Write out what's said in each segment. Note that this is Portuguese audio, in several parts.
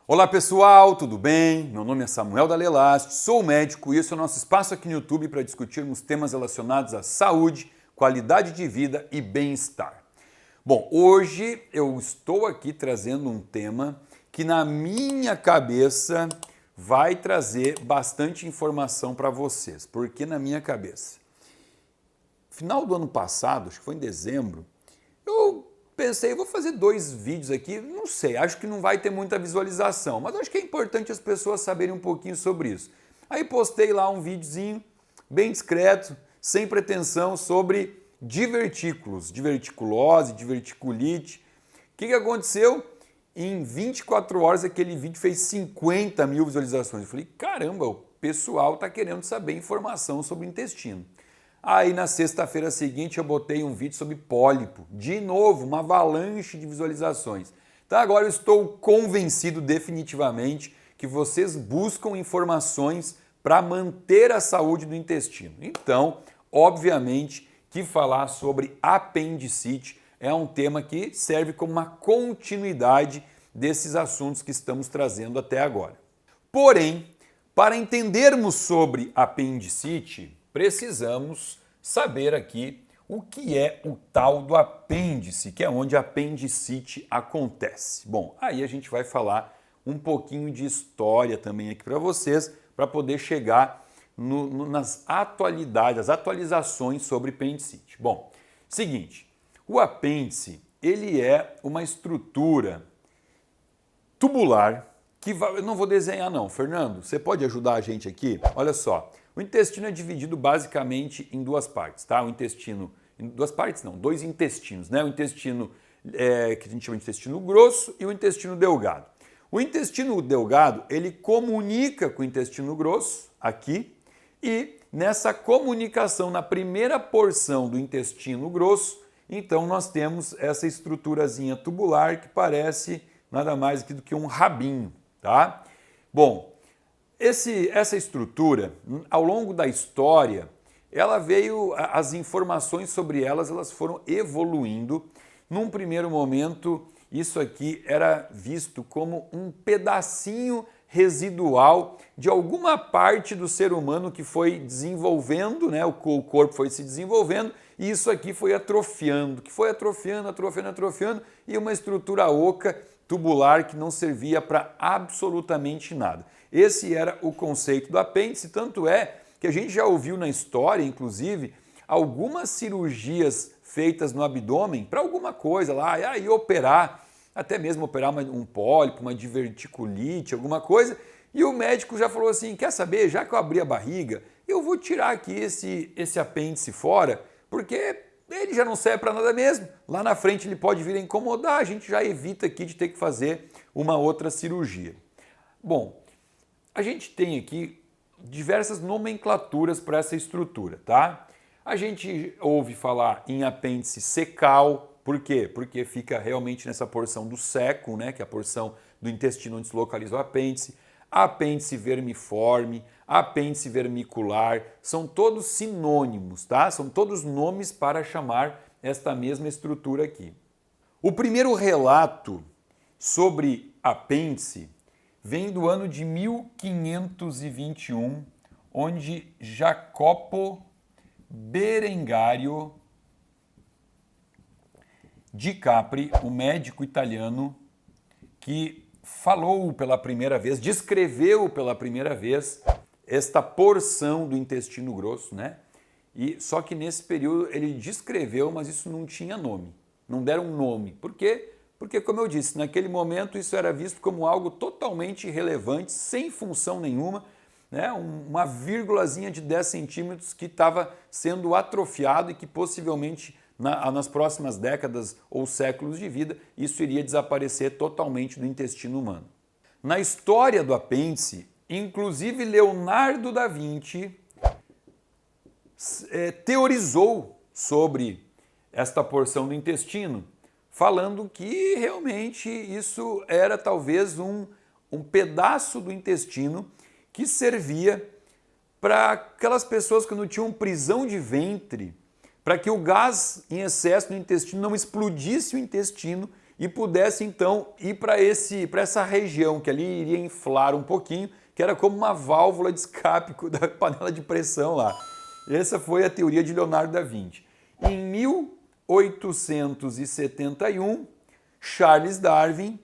Olá pessoal, tudo bem? Meu nome é Samuel Dalelast, sou médico e esse é o nosso espaço aqui no YouTube para discutirmos temas relacionados à saúde, qualidade de vida e bem-estar. Bom, hoje eu estou aqui trazendo um tema que na minha cabeça vai trazer bastante informação para vocês. Porque na minha cabeça? Final do ano passado, acho que foi em dezembro, eu pensei, vou fazer 2 vídeos aqui, não sei, acho que não vai ter muita visualização, mas acho que é importante as pessoas saberem um pouquinho sobre isso. Aí postei lá um videozinho bem discreto, sem pretensão, sobre divertículos, diverticulose, diverticulite. O que aconteceu? Em 24 horas aquele vídeo fez 50 mil visualizações. Eu falei, caramba, o pessoal está querendo saber informação sobre o intestino. Aí na sexta-feira seguinte eu botei um vídeo sobre pólipo. De novo, uma avalanche de visualizações. Então agora eu estou convencido definitivamente que vocês buscam informações para manter a saúde do intestino. Então, obviamente que falar sobre apendicite é um tema que serve como uma continuidade desses assuntos que estamos trazendo até agora. Porém, para entendermos sobre apendicite, precisamos saber aqui o que é o tal do apêndice, que é onde a apendicite acontece. Bom, aí a gente vai falar um pouquinho de história também aqui para vocês, para poder chegar nas atualidades, as atualizações sobre apendicite. Bom, seguinte, o apêndice, ele é uma estrutura tubular que eu não vou desenhar não. Fernando, você pode ajudar a gente aqui? Olha só, o intestino é dividido basicamente em 2 partes, tá? O intestino, em 2 partes não, 2 intestinos, né? O intestino que a gente chama de intestino grosso e o intestino delgado. O intestino delgado, ele comunica com o intestino grosso, aqui, e nessa comunicação, na primeira porção do intestino grosso, então nós temos essa estruturazinha tubular que parece nada mais do que um rabinho, tá? Bom, essa estrutura, ao longo da história, ela veio, as informações sobre elas foram evoluindo. Num primeiro momento, isso aqui era visto como um pedacinho residual de alguma parte do ser humano que foi desenvolvendo, né? O corpo foi se desenvolvendo e isso aqui foi atrofiando, atrofiando, e uma estrutura oca tubular que não servia para absolutamente nada. Esse era o conceito do apêndice, tanto é que a gente já ouviu na história, inclusive, algumas cirurgias feitas no abdômen para alguma coisa lá, e operar, até mesmo operar um pólipo, uma diverticulite, alguma coisa, e o médico já falou assim, quer saber, já que eu abri a barriga, eu vou tirar aqui esse apêndice fora, porque ele já não serve para nada mesmo. Lá na frente ele pode vir a incomodar, a gente já evita aqui de ter que fazer uma outra cirurgia. Bom, a gente tem aqui diversas nomenclaturas para essa estrutura, tá? A gente ouve falar em apêndice secal, por quê? Porque fica realmente nessa porção do seco, né, que é a porção do intestino onde se localiza o apêndice. Apêndice vermiforme, apêndice vermicular, são todos sinônimos, tá? São todos nomes para chamar esta mesma estrutura aqui. O primeiro relato sobre apêndice vem do ano de 1521, onde Jacopo Berengario di Capri, um médico italiano que falou pela primeira vez, descreveu pela primeira vez esta porção do intestino grosso, né? E só que nesse período ele descreveu, mas isso não tinha nome, não deram um nome. Por quê? Porque, como eu disse, naquele momento isso era visto como algo totalmente irrelevante, sem função nenhuma, né? Uma vírgulazinha de 10 centímetros que estava sendo atrofiado e que possivelmente nas próximas décadas ou séculos de vida, isso iria desaparecer totalmente do intestino humano. Na história do apêndice, inclusive Leonardo da Vinci teorizou sobre esta porção do intestino, falando que realmente isso era talvez um pedaço do intestino que servia para aquelas pessoas que não tinham prisão de ventre, para que o gás em excesso no intestino não explodisse o intestino e pudesse então ir para essa região que ali iria inflar um pouquinho, que era como uma válvula de escape da panela de pressão lá. Essa foi a teoria de Leonardo da Vinci. Em 1871, Charles Darwin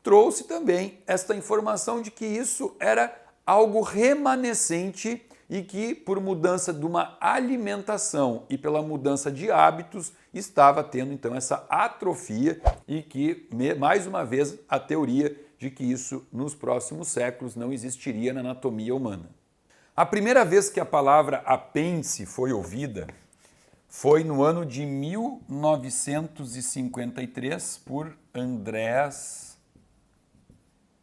trouxe também esta informação de que isso era algo remanescente e que, por mudança de uma alimentação e pela mudança de hábitos, estava tendo então essa atrofia e que, mais uma vez, a teoria de que isso nos próximos séculos não existiria na anatomia humana. A primeira vez que a palavra apêndice foi ouvida foi no ano de 1953 por Andreas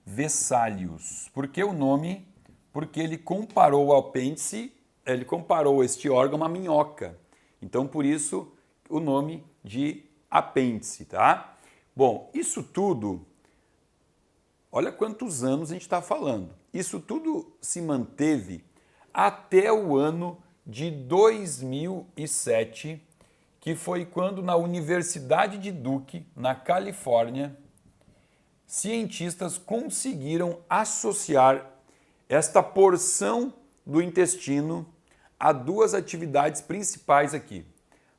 Vesalius. Por que o nome? Porque ele comparou o apêndice, ele comparou este órgão a uma minhoca. Então, por isso, o nome de apêndice, tá? Bom, isso tudo, olha quantos anos a gente está falando. Isso tudo se manteve até o ano de 2007, que foi quando na Universidade de Duke, na Califórnia, cientistas conseguiram associar esta porção do intestino a duas atividades principais aqui.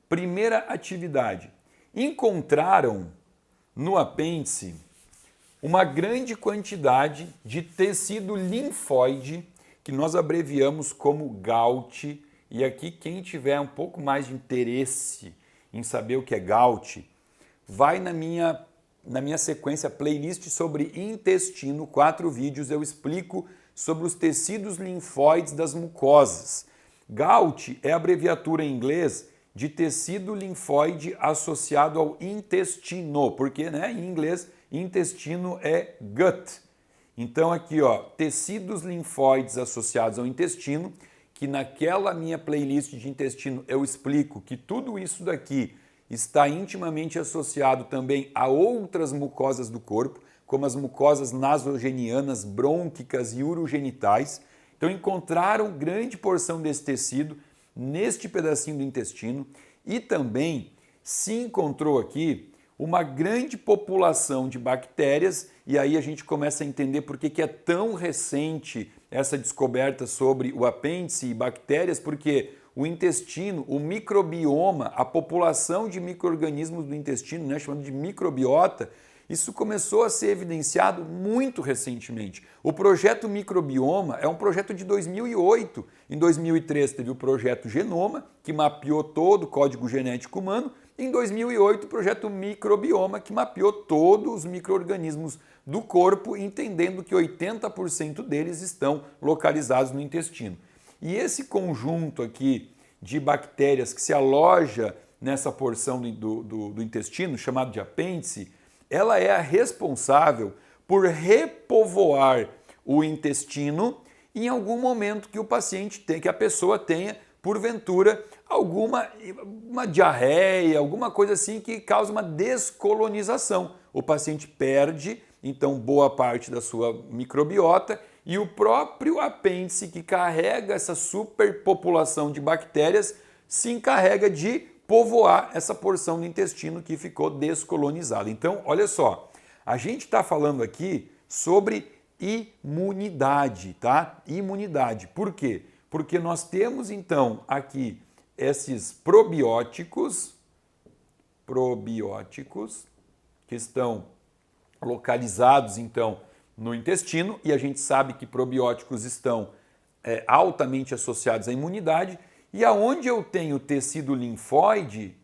Primeira atividade, encontraram no apêndice uma grande quantidade de tecido linfóide, que nós abreviamos como GALT, e aqui quem tiver um pouco mais de interesse em saber o que é GALT, vai na minha sequência playlist sobre intestino, 4 vídeos, eu explico sobre os tecidos linfóides das mucosas. GALT é a abreviatura em inglês de tecido linfóide associado ao intestino, porque em inglês intestino é gut. Então aqui, ó, tecidos linfóides associados ao intestino, que naquela minha playlist de intestino eu explico que tudo isso daqui está intimamente associado também a outras mucosas do corpo, como as mucosas nasogenianas, brônquicas e urogenitais. Então encontraram grande porção desse tecido neste pedacinho do intestino e também se encontrou aqui uma grande população de bactérias, e aí a gente começa a entender por que é tão recente essa descoberta sobre o apêndice e bactérias, porque o intestino, o microbioma, a população de micro-organismos do intestino, chamado de microbiota, isso começou a ser evidenciado muito recentemente. O projeto Microbioma é um projeto de 2008. Em 2003 teve o projeto Genoma, que mapeou todo o código genético humano. Em 2008, o projeto Microbioma, que mapeou todos os micro-organismos do corpo, entendendo que 80% deles estão localizados no intestino. E esse conjunto aqui de bactérias que se aloja nessa porção do intestino, chamado de apêndice, ela é a responsável por repovoar o intestino em algum momento que o paciente tem, que a pessoa tenha, porventura, uma diarreia, alguma coisa assim que causa uma descolonização. O paciente perde, então, boa parte da sua microbiota e o próprio apêndice que carrega essa superpopulação de bactérias se encarrega de povoar essa porção do intestino que ficou descolonizada. Então, olha só, a gente está falando aqui sobre imunidade, tá? Imunidade. Por quê? Porque nós temos, então, aqui esses probióticos que estão localizados, então, no intestino, e a gente sabe que probióticos estão altamente associados à imunidade, e aonde eu tenho tecido linfóide,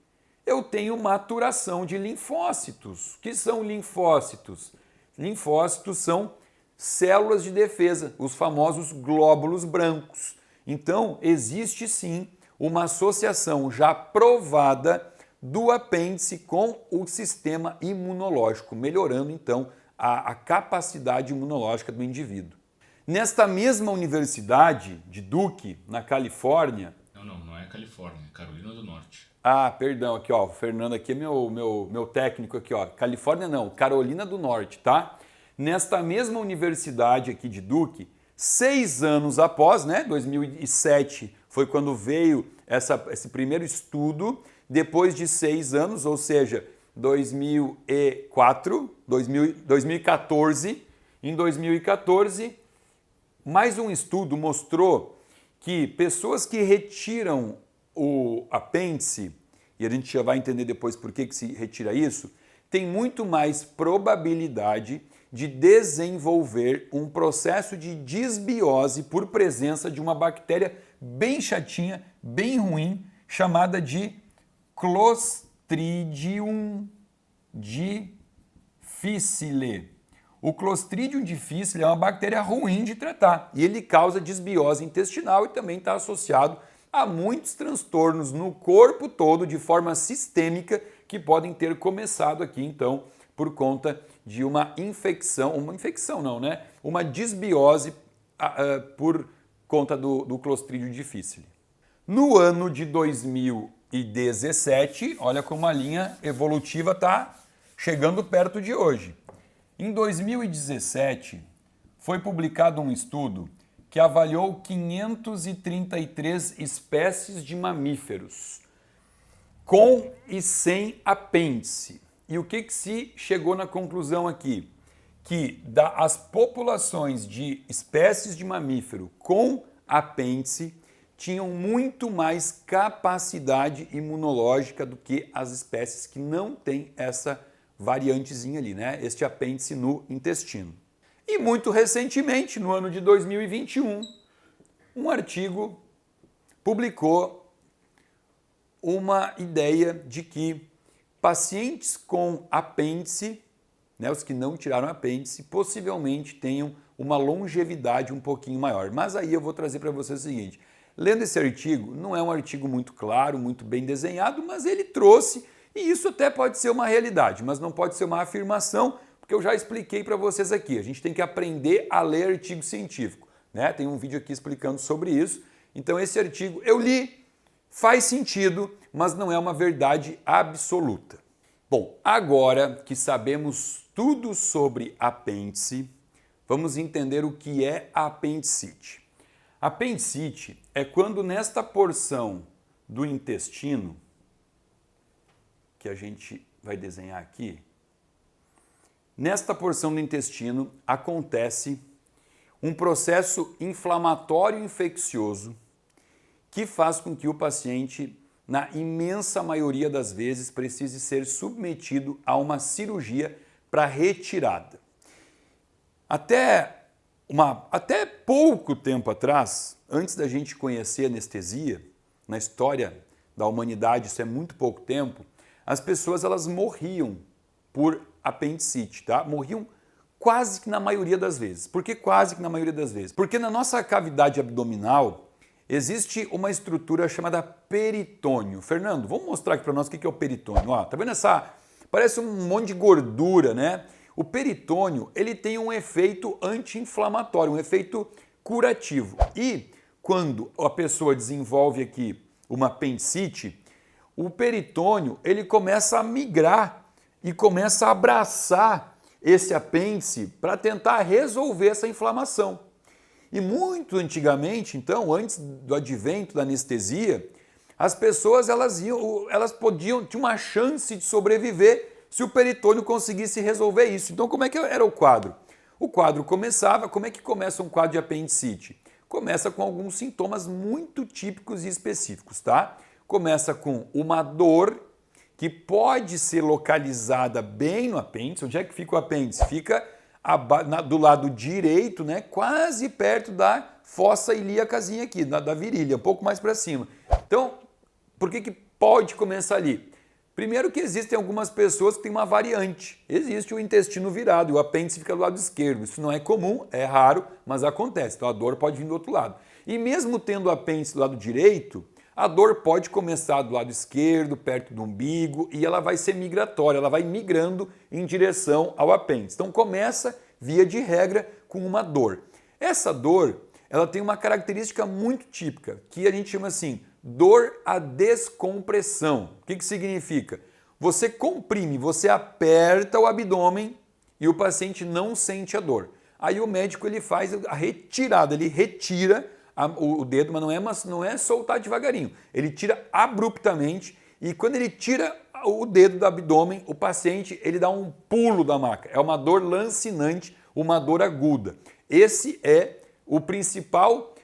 eu tenho maturação de linfócitos. O que são linfócitos? Linfócitos são células de defesa, os famosos glóbulos brancos. Então, existe sim uma associação já provada do apêndice com o sistema imunológico, melhorando então a capacidade imunológica do indivíduo. Nesta mesma universidade de Duke, na Califórnia... Não é Califórnia, é Carolina do Norte. Ah, perdão, aqui ó, o Fernando aqui é meu técnico aqui ó, Califórnia não, Carolina do Norte, tá? Nesta mesma universidade aqui de Duke, 6 anos após, 2007 foi quando veio esse primeiro estudo, depois de 6 anos, ou seja, 2014. Em 2014, mais um estudo mostrou que pessoas que retiram o apêndice, e a gente já vai entender depois por que se retira isso, tem muito mais probabilidade de desenvolver um processo de disbiose por presença de uma bactéria bem chatinha, bem ruim, chamada de Clostridium difficile. O Clostridium difficile é uma bactéria ruim de tratar e ele causa disbiose intestinal e também está associado a muitos transtornos no corpo todo de forma sistêmica que podem ter começado aqui então por conta de uma disbiose por conta do Clostridium difficile. No ano de 2017, olha como a linha evolutiva está chegando perto de hoje. Em 2017, foi publicado um estudo que avaliou 533 espécies de mamíferos, com e sem apêndice. E o que se chegou na conclusão aqui? Que as populações de espécies de mamífero com apêndice tinham muito mais capacidade imunológica do que as espécies que não têm essa variantezinha ali, né? Este apêndice no intestino. E muito recentemente, no ano de 2021, um artigo publicou uma ideia de que pacientes com apêndice, né, os que não tiraram apêndice, possivelmente tenham uma longevidade um pouquinho maior. Mas aí eu vou trazer para vocês o seguinte, lendo esse artigo, não é um artigo muito claro, muito bem desenhado, mas ele trouxe, e isso até pode ser uma realidade, mas não pode ser uma afirmação, porque eu já expliquei para vocês aqui, a gente tem que aprender a ler artigo científico, né? Tem um vídeo aqui explicando sobre isso, então esse artigo eu li, faz sentido, mas não é uma verdade absoluta. Bom, agora que sabemos tudo sobre apêndice, vamos entender o que é a apendicite. Apendicite é quando nesta porção do intestino, que a gente vai desenhar aqui, nesta porção do intestino acontece um processo inflamatório infeccioso que faz com que o paciente, na imensa maioria das vezes, precise ser submetido a uma cirurgia para retirada. Até pouco tempo atrás, antes da gente conhecer anestesia, na história da humanidade, isso é muito pouco tempo, as pessoas elas morriam por apendicite, tá? Morriam quase que na maioria das vezes. Por que quase que na maioria das vezes? Porque na nossa cavidade abdominal existe uma estrutura chamada peritônio. Fernando, vamos mostrar aqui para nós o que é o peritônio. Ó, tá vendo essa? Parece um monte de gordura, né? O peritônio ele tem um efeito anti-inflamatório, um efeito curativo. E quando a pessoa desenvolve aqui uma apendicite, o peritônio ele começa a migrar e começa a abraçar esse apêndice para tentar resolver essa inflamação. E muito antigamente, então, antes do advento da anestesia, as pessoas tinham uma chance de sobreviver se o peritônio conseguisse resolver isso. Então, como é que era o quadro? O quadro começava, como é que começa um quadro de apendicite? Começa com alguns sintomas muito típicos e específicos, tá? Começa com uma dor que pode ser localizada bem no apêndice. Onde é que fica o apêndice? Fica do lado direito, né? Quase perto da fossa ilíacazinha aqui, da virilha, um pouco mais para cima. Então, por que pode começar ali? Primeiro que existem algumas pessoas que têm uma variante. Existe o intestino virado e o apêndice fica do lado esquerdo. Isso não é comum, é raro, mas acontece. Então a dor pode vir do outro lado. E mesmo tendo o apêndice do lado direito, a dor pode começar do lado esquerdo, perto do umbigo, e ela vai ser migratória, ela vai migrando em direção ao apêndice. Então começa, via de regra, com uma dor. Essa dor, ela tem uma característica muito típica, que a gente chama assim, dor à descompressão. O que significa? Você comprime, você aperta o abdômen e o paciente não sente a dor. Aí o médico ele faz a retirada, ele retira o dedo, mas não é soltar devagarinho. Ele tira abruptamente e quando ele tira o dedo do abdômen, o paciente ele dá um pulo da maca. É uma dor lancinante, uma dor aguda. Esse é o principal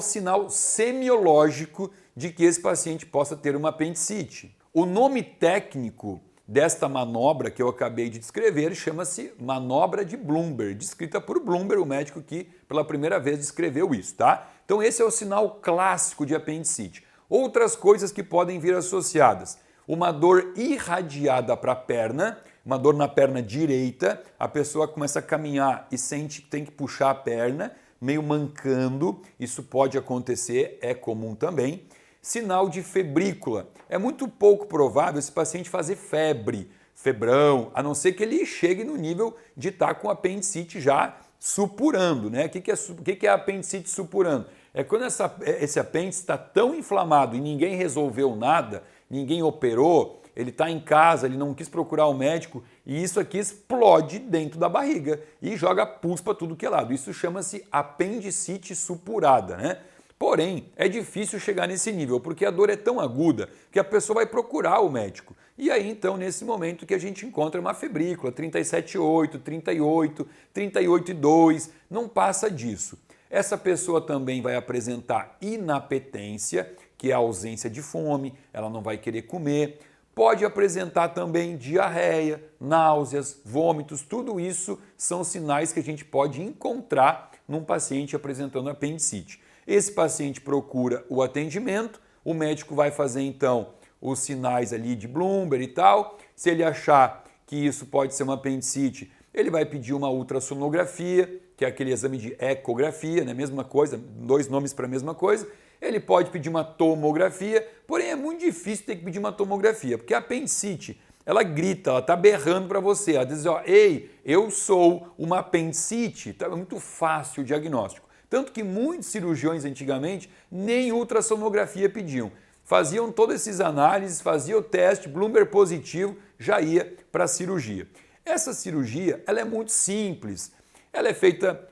sinal semiológico de que esse paciente possa ter uma apendicite. O nome técnico desta manobra que eu acabei de descrever chama-se manobra de Blumberg, descrita por Blumberg, o médico que pela primeira vez descreveu isso, tá? Então esse é o sinal clássico de apendicite. Outras coisas que podem vir associadas: uma dor irradiada para a perna, uma dor na perna direita, a pessoa começa a caminhar e sente que tem que puxar a perna, meio mancando, isso pode acontecer, é comum também. Sinal de febrícula. É muito pouco provável esse paciente fazer febre, febrão, a não ser que ele chegue no nível de estar com apendicite já supurando, né? O que é a apendicite supurando? É quando esse apêndice está tão inflamado e ninguém resolveu nada, ninguém operou, ele está em casa, ele não quis procurar o médico e isso aqui explode dentro da barriga e joga pus para tudo que é lado. Isso chama-se apendicite supurada, né? Porém, é difícil chegar nesse nível, porque a dor é tão aguda que a pessoa vai procurar o médico. E aí, então, nesse momento que a gente encontra uma febrícula, 37,8, 38, 38,2, não passa disso. Essa pessoa também vai apresentar inapetência, que é a ausência de fome, ela não vai querer comer. Pode apresentar também diarreia, náuseas, vômitos, tudo isso são sinais que a gente pode encontrar num paciente apresentando apendicite. Esse paciente procura o atendimento, o médico vai fazer então os sinais ali de Blumberg e tal. Se ele achar que isso pode ser uma apendicite, ele vai pedir uma ultrassonografia, que é aquele exame de ecografia, né? Mesma coisa, dois nomes para a mesma coisa. Ele pode pedir uma tomografia, porém é muito difícil ter que pedir uma tomografia, porque a apendicite, ela grita, ela está berrando para você, ela diz, ó, ei, eu sou uma apendicite, é muito fácil o diagnóstico. Tanto que muitos cirurgiões antigamente nem ultrassonografia pediam. Faziam todas essas análises, faziam o teste, Blumberg positivo, já ia para a cirurgia. Essa cirurgia ela é muito simples. Ela é feita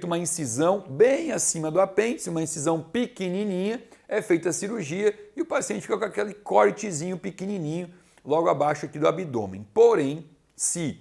uma incisão bem acima do apêndice, uma incisão pequenininha, é feita a cirurgia e o paciente fica com aquele cortezinho pequenininho logo abaixo aqui do abdômen. Porém, se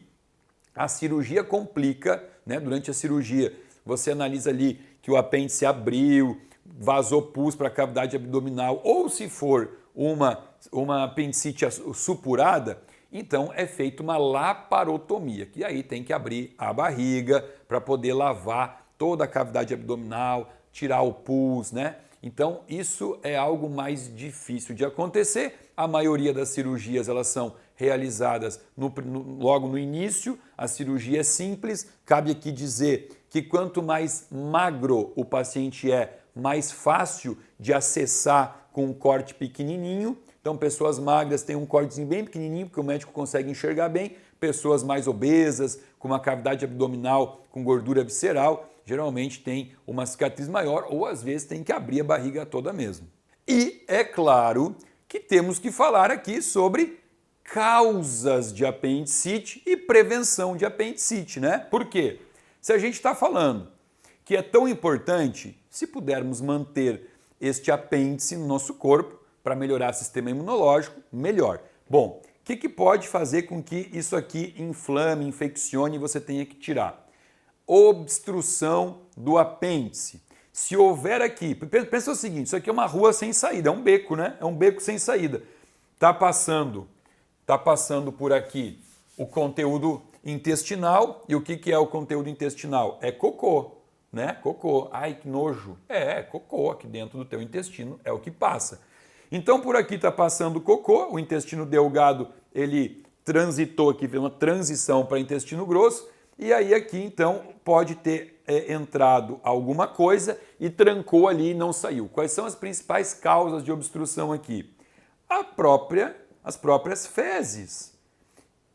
a cirurgia complica, né, durante a cirurgia, você analisa ali que o apêndice abriu, vazou pus para a cavidade abdominal, ou se for uma apendicite supurada, então é feita uma laparotomia, que aí tem que abrir a barriga para poder lavar toda a cavidade abdominal, tirar o pus, né? Então isso é algo mais difícil de acontecer. A maioria das cirurgias elas são realizadas logo no início, a cirurgia é simples. Cabe aqui dizer que quanto mais magro o paciente é, mais fácil de acessar com um corte pequenininho. Então pessoas magras têm um cortezinho bem pequenininho, porque o médico consegue enxergar bem. Pessoas mais obesas, com uma cavidade abdominal com gordura visceral, geralmente tem uma cicatriz maior ou às vezes tem que abrir a barriga toda mesmo. E é claro que temos que falar aqui sobre causas de apendicite e prevenção de apendicite, né? Por quê? Se a gente está falando que é tão importante, se pudermos manter este apêndice no nosso corpo para melhorar o sistema imunológico, melhor. Bom, o que pode fazer com que isso aqui inflame, infeccione e você tenha que tirar? Obstrução do apêndice. Se houver aqui, pensa o seguinte, isso aqui é uma rua sem saída, é um beco, né? É um beco sem saída. Tá passando por aqui o conteúdo intestinal. E o que é o conteúdo intestinal? É cocô, né? Cocô. Ai, que nojo. É cocô aqui dentro do teu intestino, é o que passa. Então por aqui está passando cocô, o intestino delgado ele transitou aqui, fez uma transição para intestino grosso. E aí aqui então pode ter entrado alguma coisa e trancou ali e não saiu. Quais são as principais causas de obstrução aqui? As próprias fezes.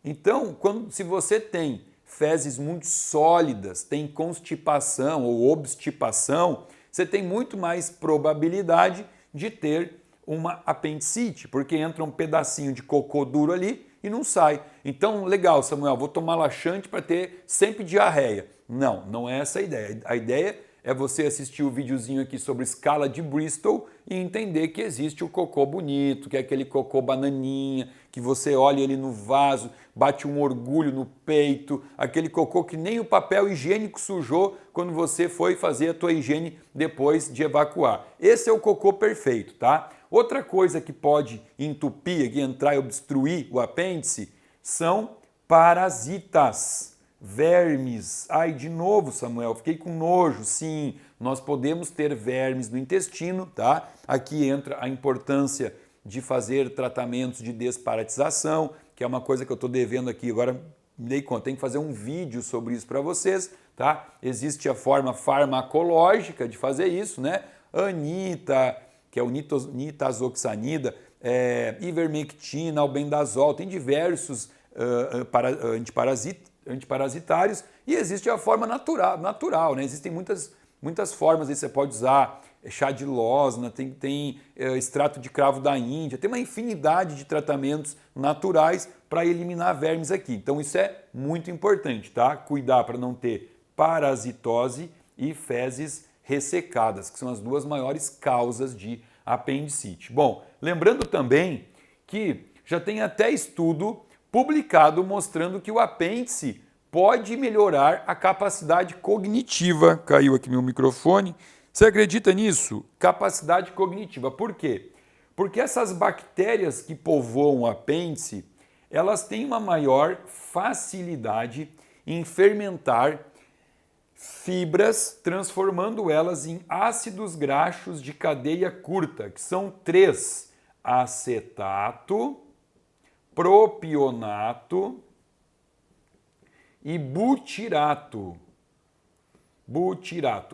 Então, se você tem fezes muito sólidas, tem constipação ou obstipação, você tem muito mais probabilidade de ter uma apendicite, porque entra um pedacinho de cocô duro ali e não sai. Então, legal, Samuel, vou tomar laxante para ter sempre diarreia. Não, não é essa a ideia. A ideia é você assistir o videozinho aqui sobre escala de Bristol e entender que existe o cocô bonito, que é aquele cocô bananinha, que você olha ele no vaso, bate um orgulho no peito, aquele cocô que nem o papel higiênico sujou quando você foi fazer a tua higiene depois de evacuar. Esse é o cocô perfeito, tá? Outra coisa que pode entupir, que entrar e obstruir o apêndice, são parasitas, vermes. Ai, de novo, Samuel, fiquei com nojo. Sim, nós podemos ter vermes no intestino, tá? Aqui entra a importância de fazer tratamentos de desparasitização, que é uma coisa que eu estou devendo aqui, agora me dei conta, tem que fazer um vídeo sobre isso para vocês, tá? Existe a forma farmacológica de fazer isso, né? Anita, que é o nitazoxanida, ivermectina, albendazol, tem diversos antiparasitários e existe a forma natural, né? Existem muitas formas aí, você pode usar chá de losna, tem extrato de cravo da Índia, tem uma infinidade de tratamentos naturais para eliminar vermes aqui. Então isso é muito importante, tá? Cuidar para não ter parasitose e fezes ressecadas, que são as duas maiores causas de apendicite. Bom, lembrando também que já tem até estudo publicado mostrando que o apêndice pode melhorar a capacidade cognitiva. Caiu aqui meu microfone. Você acredita nisso? Capacidade cognitiva. Por quê? Porque essas bactérias que povoam o apêndice, elas têm uma maior facilidade em fermentar fibras, transformando elas em ácidos graxos de cadeia curta, que são 3: acetato, propionato e butirato.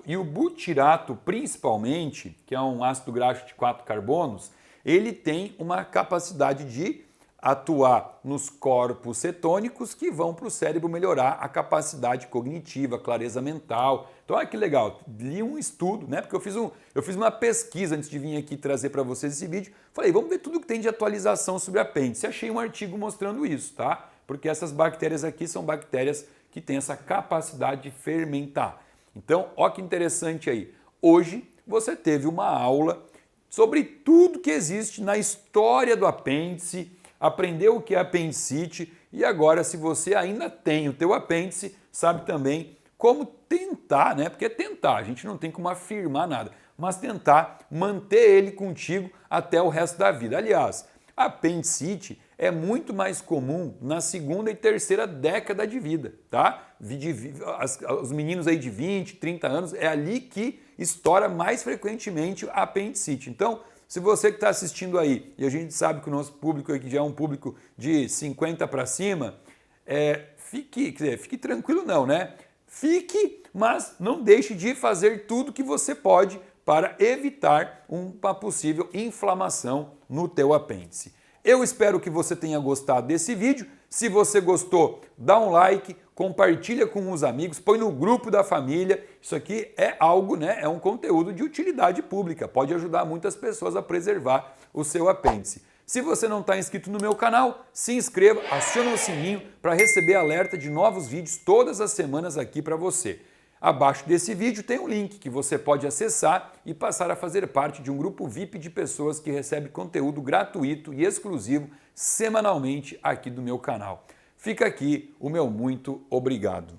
E o butirato, principalmente, que é um ácido graxo de 4 carbonos, ele tem uma capacidade de atuar nos corpos cetônicos que vão para o cérebro melhorar a capacidade cognitiva, clareza mental. Então, olha que legal, li um estudo, né? Porque eu fiz uma pesquisa antes de vir aqui trazer para vocês esse vídeo. Falei, vamos ver tudo que tem de atualização sobre apêndice. Achei um artigo mostrando isso, tá? Porque essas bactérias aqui são bactérias que têm essa capacidade de fermentar. Então, olha que interessante aí. Hoje você teve uma aula sobre tudo que existe na história do apêndice, aprendeu o que é apendicite e agora, se você ainda tem o teu apêndice, sabe também como tentar, né? Porque é tentar, a gente não tem como afirmar nada, mas tentar manter ele contigo até o resto da vida. Aliás, a apendicite é muito mais comum na segunda e terceira década de vida, tá? Os meninos aí de 20, 30 anos, é ali que estoura mais frequentemente a apendicite. Então, se você que está assistindo aí, e a gente sabe que o nosso público aqui já é um público de 50 para cima, fique tranquilo não, né? Fique, mas não deixe de fazer tudo que você pode para evitar uma possível inflamação no teu apêndice. Eu espero que você tenha gostado desse vídeo. Se você gostou, dá um like, compartilha com os amigos, põe no grupo da família. Isso aqui é algo, né? É um conteúdo de utilidade pública. Pode ajudar muitas pessoas a preservar o seu apêndice. Se você não está inscrito no meu canal, se inscreva, aciona o sininho para receber alerta de novos vídeos todas as semanas aqui para você. Abaixo desse vídeo tem um link que você pode acessar e passar a fazer parte de um grupo VIP de pessoas que recebe conteúdo gratuito e exclusivo semanalmente aqui do meu canal. Fica aqui o meu muito obrigado.